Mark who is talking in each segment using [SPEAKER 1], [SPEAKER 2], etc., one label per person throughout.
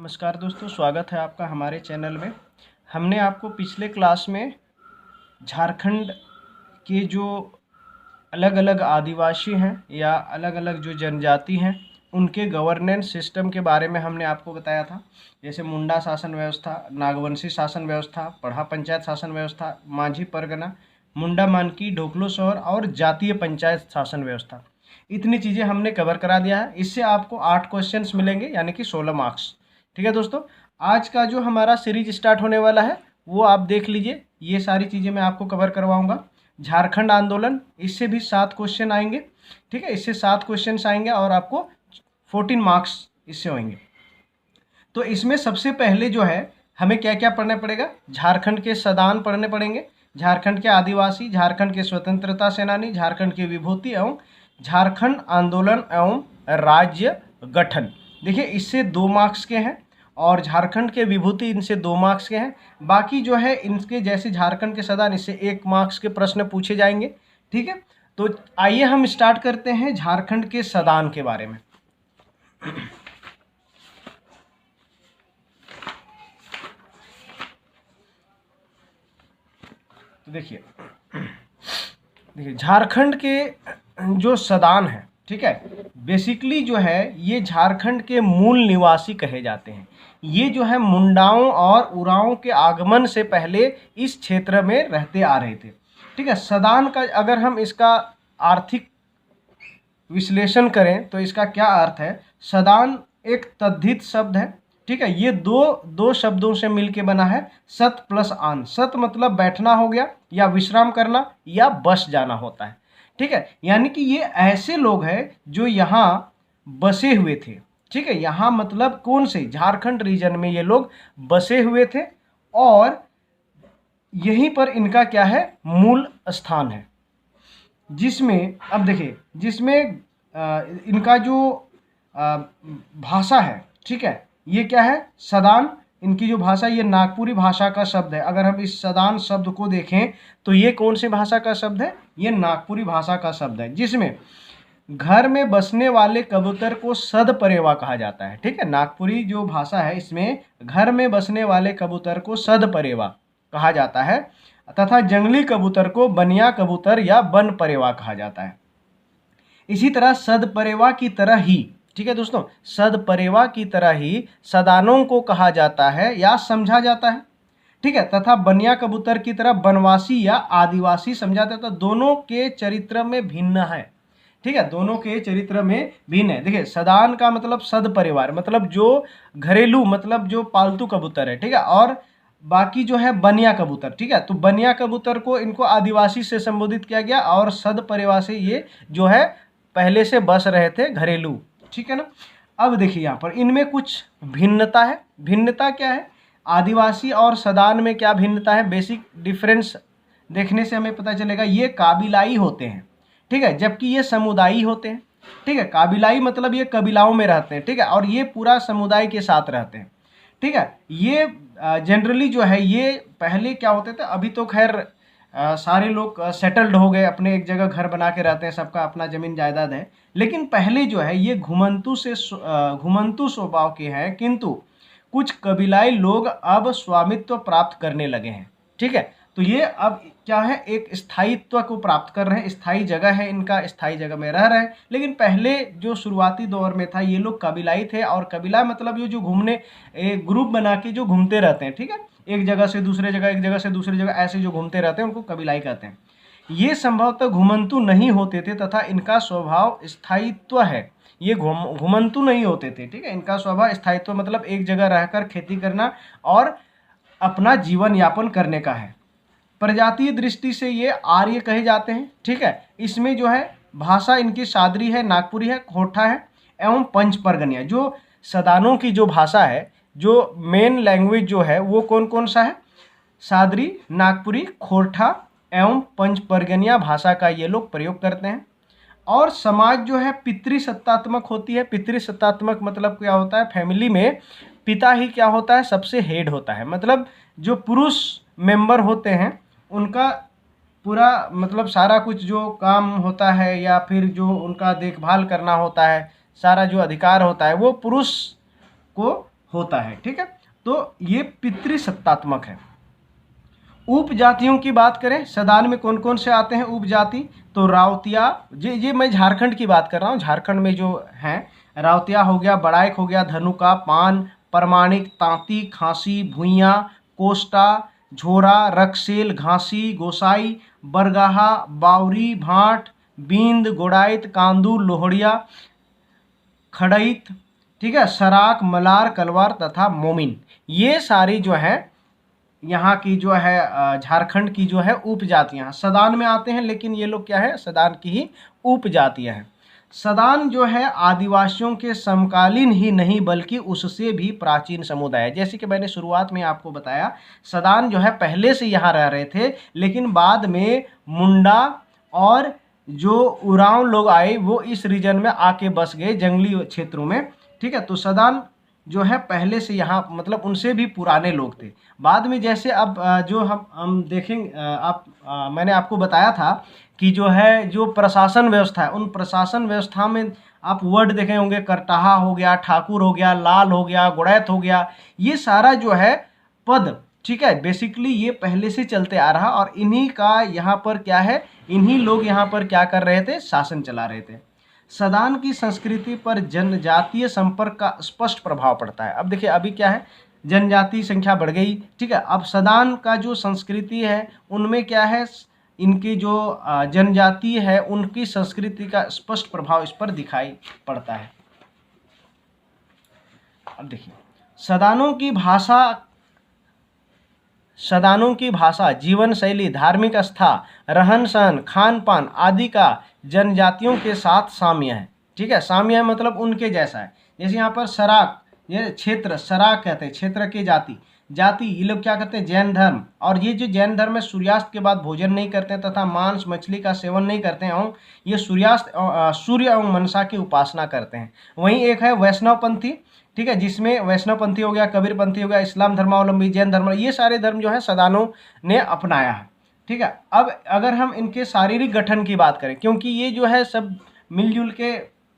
[SPEAKER 1] नमस्कार दोस्तों, स्वागत है आपका हमारे चैनल में। हमने आपको पिछले क्लास में झारखंड के जो अलग अलग आदिवासी हैं या अलग अलग जो जनजाति हैं उनके गवर्नेंस सिस्टम के बारे में हमने आपको बताया था। जैसे मुंडा शासन व्यवस्था, नागवंशी शासन व्यवस्था, पढ़ा पंचायत शासन व्यवस्था, माझी परगना, मुंडा मानकी, ढोकलो शहर और जातीय पंचायत शासन व्यवस्था। इतनी चीज़ें हमने कवर करा दिया है। इससे आपको 8 क्वेश्चंस मिलेंगे यानी कि 16 मार्क्स। ठीक है दोस्तों, आज का जो हमारा सीरीज स्टार्ट होने वाला है वो आप देख लीजिए। ये सारी चीज़ें मैं आपको कवर करवाऊंगा। झारखंड आंदोलन, इससे भी 7 क्वेश्चन आएंगे। ठीक है, इससे 7 क्वेश्चन आएंगे और आपको 14 मार्क्स इससे होंगे। तो इसमें सबसे पहले जो है हमें क्या क्या पढ़ना पड़ेगा, झारखंड के सदान पढ़ने पड़ेंगे, झारखंड के आदिवासी, झारखंड के स्वतंत्रता सेनानी, झारखंड की विभूति एवं झारखंड आंदोलन एवं राज्य गठन। देखिए इससे 2 मार्क्स के हैं और झारखंड के विभूति इनसे 2 मार्क्स के हैं। बाकी जो है इनके जैसे झारखंड के सदान, इससे 1 मार्क्स के प्रश्न पूछे जाएंगे। ठीक है, तो आइए हम स्टार्ट करते हैं झारखंड के सदान के बारे में। तो देखिए झारखंड के जो सदान है, ठीक है, बेसिकली जो है ये झारखंड के मूल निवासी कहे जाते हैं। ये जो है मुंडाओं और उरांव के आगमन से पहले इस क्षेत्र में रहते आ रहे थे। ठीक है, सदान का अगर हम इसका आर्थिक विश्लेषण करें तो इसका क्या अर्थ है। सदान एक तद्धित शब्द है। ठीक है, ये दो शब्दों से मिलके बना है, सत प्लस आन। सत मतलब बैठना हो गया या विश्राम करना या बस जाना होता है। ठीक है, यानी कि ये ऐसे लोग हैं जो यहाँ बसे हुए थे। ठीक है, यहाँ मतलब कौन से, झारखंड रीजन में ये लोग बसे हुए थे और यहीं पर इनका क्या है, मूल स्थान है। जिसमें अब देखिए, जिसमें इनका जो भाषा है, ठीक है, ये क्या है, सदान। इनकी जो भाषा, ये नागपुरी भाषा का शब्द है। अगर हम इस सदान शब्द को देखें तो ये कौन सी भाषा का शब्द है, ये नागपुरी भाषा का शब्द है। जिसमें घर में बसने वाले कबूतर को सदपरेवा कहा जाता है। ठीक है, नागपुरी जो भाषा है इसमें घर में बसने वाले कबूतर को सदपरेवा कहा जाता है तथा जंगली कबूतर को बनिया कबूतर या बन परेवा कहा जाता है। इसी तरह सदपरेवा की तरह ही, ठीक है दोस्तों, सदपरेवा की तरह ही सदानों को कहा जाता है या समझा जाता है। ठीक है, तथा बनिया कबूतर की तरह बनवासी या आदिवासी समझा जाता है। दोनों के चरित्र में भिन्न है। ठीक है, दोनों के चरित्र में भिन्न है। देखिए, सदान का मतलब सद परिवार, मतलब जो घरेलू, मतलब जो पालतू कबूतर है। ठीक है, और बाकी जो है बनिया कबूतर। ठीक है, तो बनिया कबूतर को इनको आदिवासी से संबोधित किया गया और सद परिवार से ये जो है पहले से बस रहे थे, घरेलू। ठीक है ना। अब देखिए यहाँ पर इनमें कुछ भिन्नता है। भिन्नता क्या है, आदिवासी और सदान में क्या भिन्नता है, बेसिक डिफरेंस देखने से हमें पता चलेगा। ये काबिलाई होते हैं, ठीक है, जबकि ये समुदायी होते हैं। ठीक है, काबिलाई मतलब ये कबीलाओं में रहते हैं। ठीक है, और ये पूरा समुदाय के साथ रहते हैं। ठीक है, ये जनरली जो है ये पहले क्या होते थे, अभी तो खैर सारे लोग सेटल्ड हो गए, अपने एक जगह घर बना के रहते हैं, सबका अपना ज़मीन जायदाद है। लेकिन पहले जो है ये घुमंतु स्वभाव के हैं, किंतु कुछ कबीलाई लोग अब स्वामित्व प्राप्त करने लगे हैं। ठीक है, तो ये अब क्या है, एक स्थायित्व को प्राप्त कर रहे हैं, स्थायी जगह है इनका, स्थायी जगह में रह रहे हैं। लेकिन पहले जो शुरुआती दौर में था ये लोग कबीलाई थे, और कबीला मतलब ये जो घूमने एक ग्रुप बना के जो घूमते रहते हैं। ठीक है, एक जगह से दूसरे जगह, एक जगह से दूसरी जगह, ऐसे जो घूमते रहते हैं उनको कबीलाई कहते हैं। ये संभवतः घुमंतु नहीं होते थे तथा इनका स्वभाव स्थायित्व है। ये घुमंतु नहीं होते थे। ठीक है, इनका स्वभाव स्थायित्व मतलब एक जगह रहकर खेती करना और अपना जीवन यापन करने का है। प्रजातीय दृष्टि से ये आर्य कहे जाते हैं। ठीक है, इसमें जो है भाषा इनकी सादरी है, नागपुरी है, खोरठा है एवं पंच परगनिया। जो सदानों की जो भाषा है, जो मेन लैंग्वेज जो है वो कौन कौन सा है, सादरी, नागपुरी, खोरठा एवं पंच परगनिया भाषा का ये लोग प्रयोग करते हैं। और समाज जो है पितृसत्तात्मक होती है। पितृसत्तात्मक मतलब क्या होता है, फैमिली में पिता ही क्या होता है, सबसे हेड होता है। मतलब जो पुरुष मेंबर होते हैं उनका पूरा मतलब सारा कुछ जो काम होता है या फिर जो उनका देखभाल करना होता है, सारा जो अधिकार होता है वो पुरुष को होता है, ठीक है। तो ये पितृसत्तात्मक है। उपजातियों की बात करें, सदान में कौन कौन से आते हैं उपजाति, तो रावतिया, ये मैं झारखंड की बात कर रहा हूँ, झारखंड में जो हैं रावतिया हो गया, बड़ाइक हो गया, धनुका, पान, प्रमाणिक, तांती, खांसी, भुइयाँ, कोष्टा, झोरा, रक्सेल, घासी, गोसाई, बरगाहा, बावरी, भाट, बींद, गोड़ाइत, कांदू, लोहड़िया, खड़इत, ठीक है, सराक, मलार, कलवार तथा मोमिन। ये सारी जो है यहाँ की जो है झारखंड की जो है उपजातियाँ सदान में आते हैं, लेकिन ये लोग क्या है सदान की ही उपजातियाँ हैं। सदान जो है आदिवासियों के समकालीन ही नहीं बल्कि उससे भी प्राचीन समुदाय है। जैसे कि मैंने शुरुआत में आपको बताया, सदान जो है पहले से यहाँ रह रहे थे, लेकिन बाद में मुंडा और जो उरांव लोग आए वो इस रीजन में आके बस गए जंगली क्षेत्रों में, ठीक है। तो सदान जो है पहले से यहाँ मतलब उनसे भी पुराने लोग थे। बाद में जैसे अब जो हम देखेंगे, मैंने आपको बताया था कि जो है जो प्रशासन व्यवस्था है, उन प्रशासन व्यवस्था में आप वर्ड देखे होंगे, करटाहा हो गया, ठाकुर हो गया, लाल हो गया, गुड़ैत हो गया, ये सारा जो है पद, ठीक है, बेसिकली ये पहले से चलते आ रहा और इन्हीं का यहाँ पर क्या है, इन्हीं लोग यहाँ पर क्या कर रहे थे, शासन चला रहे थे। सदान की संस्कृति पर जनजातीय संपर्क का स्पष्ट प्रभाव पड़ता है। अब देखिए अभी क्या है, जनजाति संख्या बढ़ गई, ठीक है। अब सदान का जो संस्कृति है उनमें क्या है, इनकी जो जनजाति है उनकी संस्कृति का स्पष्ट प्रभाव इस पर दिखाई पड़ता है। अब देखिए सदानों की भाषा, जीवन शैली, धार्मिक आस्था, रहन सहन, खान पान आदि का जनजातियों के साथ साम्य है, ठीक है। साम्य है मतलब उनके जैसा है। जैसे यहाँ पर सराक, ये क्षेत्र, सराक कहते हैं क्षेत्र की जाति, ये लोग क्या करते हैं, जैन धर्म, और ये जो जैन धर्म में सूर्यास्त के बाद भोजन नहीं करते हैं तथा मांस मछली का सेवन नहीं करते हैं और ये सूर्य एवं मनसा की उपासना करते हैं। वहीं एक है वैष्णवपंथी, ठीक है, जिसमें वैष्णवपंथी हो गया, कबीरपंथी हो गया, इस्लाम धर्मावलंबी, जैन धर्म, ये सारे धर्म जो है सदानों ने अपनाया है, ठीक है। अब अगर हम इनके शारीरिक गठन की बात करें, क्योंकि ये जो है सब मिलजुल के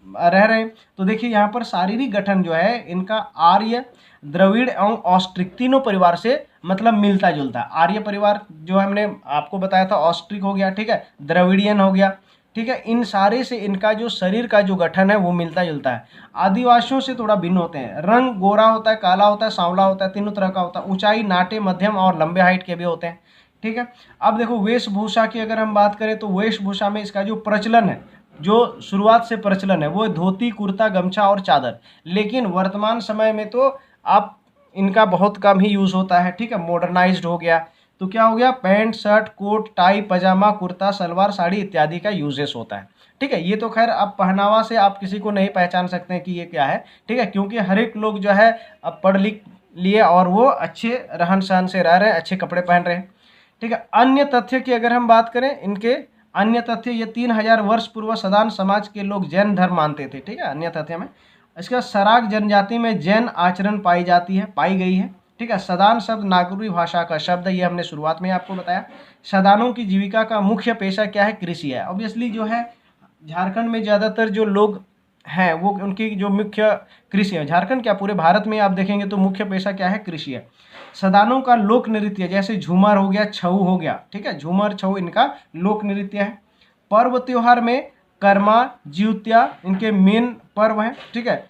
[SPEAKER 1] रह रहे हैं, तो देखिए यहाँ पर शारीरिक गठन जो है इनका आर्य, द्रविड़ एवं ऑस्ट्रिक तीनों परिवार से मतलब मिलता जुलता है। आर्य परिवार जो हमने आपको बताया था, ऑस्ट्रिक हो गया, ठीक है, द्रविडियन हो गया, ठीक है, इन सारे से इनका जो शरीर का जो गठन है वो मिलता जुलता है। आदिवासियों से थोड़ा भिन्न होते हैं, रंग गोरा होता है, काला होता है, सांवला होता है, तीनों तरह का होता है। ऊंचाई नाटे, मध्यम और लंबे हाइट के भी होते हैं, ठीक है। अब देखो वेशभूषा की अगर हम बात करें तो वेशभूषा में इसका जो प्रचलन है, जो शुरुआत से प्रचलन है वो धोती, कुर्ता, गमछा और चादर, लेकिन वर्तमान समय में तो आप इनका बहुत कम ही यूज़ होता है, ठीक है, मॉडर्नाइज्ड हो गया। तो क्या हो गया, पैंट, शर्ट, कोट, टाई, पजामा, कुर्ता, सलवार, साड़ी इत्यादि का यूजेस होता है, ठीक है। ये तो खैर अब पहनावा से आप किसी को नहीं पहचान सकते हैं कि ये क्या है, ठीक है, क्योंकि हर एक लोग जो है अब पढ़ लिख लिए और वो अच्छे रहन सहन से रह रहे हैं, अच्छे कपड़े पहन रहे हैं, ठीक है। अन्य तथ्य की अगर हम बात करें, इनके अन्य तथ्य, ये 3000 वर्ष पूर्व सदान समाज के लोग जैन धर्म मानते थे, ठीक है। अन्य तथ्य में इसका सराक जनजाति में जैन आचरण पाई गई है, ठीक है। सदान शब्द नागरी भाषा का शब्द है, ये हमने शुरुआत में आपको बताया। सदानों की जीविका का मुख्य पेशा क्या है, कृषि है। ऑब्वियसली जो है झारखंड में ज़्यादातर जो लोग हैं वो उनकी जो मुख्य कृषि है, झारखंड क्या पूरे भारत में आप देखेंगे तो मुख्य पेशा क्या है, कृषि है। सदानों का लोक नृत्य जैसे झूमर हो गया, छऊ हो गया, ठीक है, झूमर छऊ इनका लोक नृत्य है। पर्व त्योहार में कर्मा, जिउत्या इनके मेन पर्व हैं, ठीक है।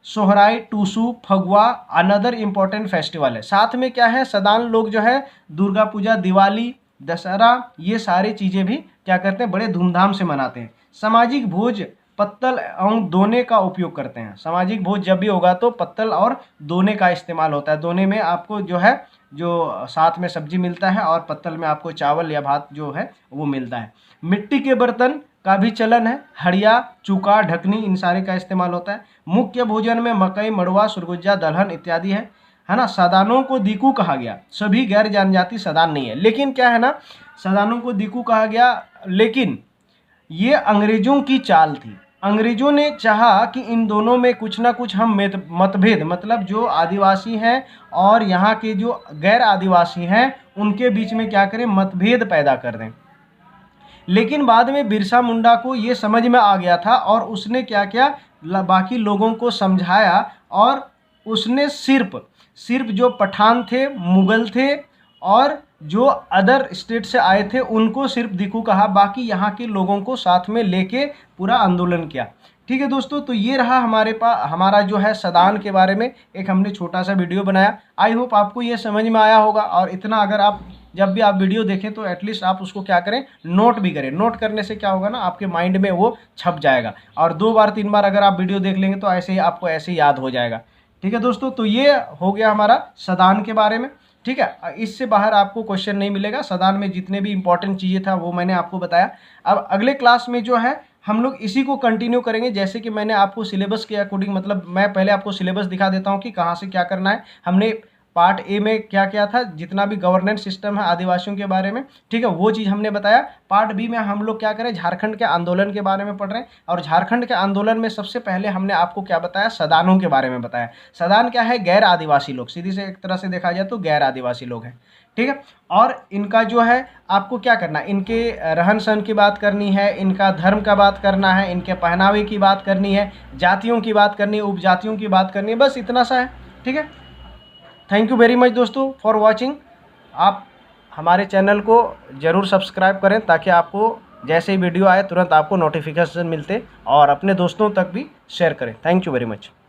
[SPEAKER 1] Sohrai, Tusu, Phagua another important festival है। साथ में क्या है, सदान लोग जो है दुर्गा पूजा, दिवाली, दशहरा, ये सारी चीज़ें भी क्या करते हैं, बड़े धूमधाम से मनाते हैं। सामाजिक भोज पत्तल एवं दोने का उपयोग करते हैं। सामाजिक भोज जब भी होगा तो पत्तल और दोने का इस्तेमाल होता है। दोने में आपको जो है जो साथ में सब्जी मिलता है और पत्तल में आपको चावल या भात जो है वो मिलता है। मिट्टी के बर्तन का भी चलन है, हड़िया, चूका, ढकनी इन सारे का इस्तेमाल होता है। मुख्य भोजन में मकई, मड़ुआ, सुरगुज्जा, दलहन इत्यादि है ना। सदानों को दीकू कहा गया, सभी गैर जनजाति सदान नहीं है, लेकिन क्या है ना, सदानों को दीकू कहा गया, लेकिन ये अंग्रेजों की चाल थी। अंग्रेजों ने चाहा कि इन दोनों में कुछ ना कुछ हम मतभेद, मतलब जो आदिवासी हैं और यहाँ के जो गैर आदिवासी हैं उनके बीच में क्या करें, मतभेद पैदा कर दें। लेकिन बाद में बिरसा मुंडा को ये समझ में आ गया था और उसने क्या किया, बाकी लोगों को समझाया और उसने सिर्फ जो पठान थे, मुगल थे और जो अदर स्टेट से आए थे उनको सिर्फ दिकू कहा, बाकी यहाँ के लोगों को साथ में लेके पूरा आंदोलन किया। ठीक है दोस्तों, तो ये रहा हमारा जो है सदान के बारे में एक हमने छोटा सा वीडियो बनाया। आई होप आपको ये समझ में आया होगा, और इतना अगर आप जब भी आप वीडियो देखें तो एटलीस्ट आप उसको क्या करें, नोट भी करें। नोट करने से क्या होगा ना, आपके माइंड में वो छप जाएगा, और 2 बार 3 बार अगर आप वीडियो देख लेंगे तो ऐसे ही आपको ऐसे ही याद हो जाएगा। ठीक है दोस्तों, तो ये हो गया हमारा सदान के बारे में। ठीक है, इससे बाहर आपको क्वेश्चन नहीं मिलेगा। सदान में जितने भी इंपॉर्टेंट चीज़ें था वो मैंने आपको बताया। अब अगले क्लास में जो है हम लोग इसी को कंटिन्यू करेंगे, जैसे कि मैंने आपको सिलेबस के अकॉर्डिंग, मतलब मैं पहले आपको सिलेबस दिखा देता हूँ कि कहाँ से क्या करना है। हमने पार्ट ए में क्या क्या था, जितना भी गवर्नेंस सिस्टम है आदिवासियों के बारे में, ठीक है, वो चीज़ हमने बताया। पार्ट बी में हम लोग क्या करें, झारखंड के आंदोलन के बारे में पढ़ रहे हैं, और झारखंड के आंदोलन में सबसे पहले हमने आपको क्या बताया, सदानों के बारे में बताया। सदान क्या है, गैर आदिवासी लोग, सीधी से एक तरह से देखा जाए तो गैर आदिवासी लोग हैं। ठीक है, और इनका जो है आपको क्या करना है, इनके रहन सहन की बात करनी है, इनका धर्म का बात करना है, इनके पहनावे की बात करनी है, जातियों की बात करनी है, उपजातियों की बात करनी है, बस इतना सा है। ठीक है, थैंक यू वेरी मच दोस्तों फॉर वॉचिंग। आप हमारे चैनल को ज़रूर सब्सक्राइब करें ताकि आपको जैसे ही वीडियो आए तुरंत आपको नोटिफिकेशन मिलते, और अपने दोस्तों तक भी शेयर करें। Thank you very much.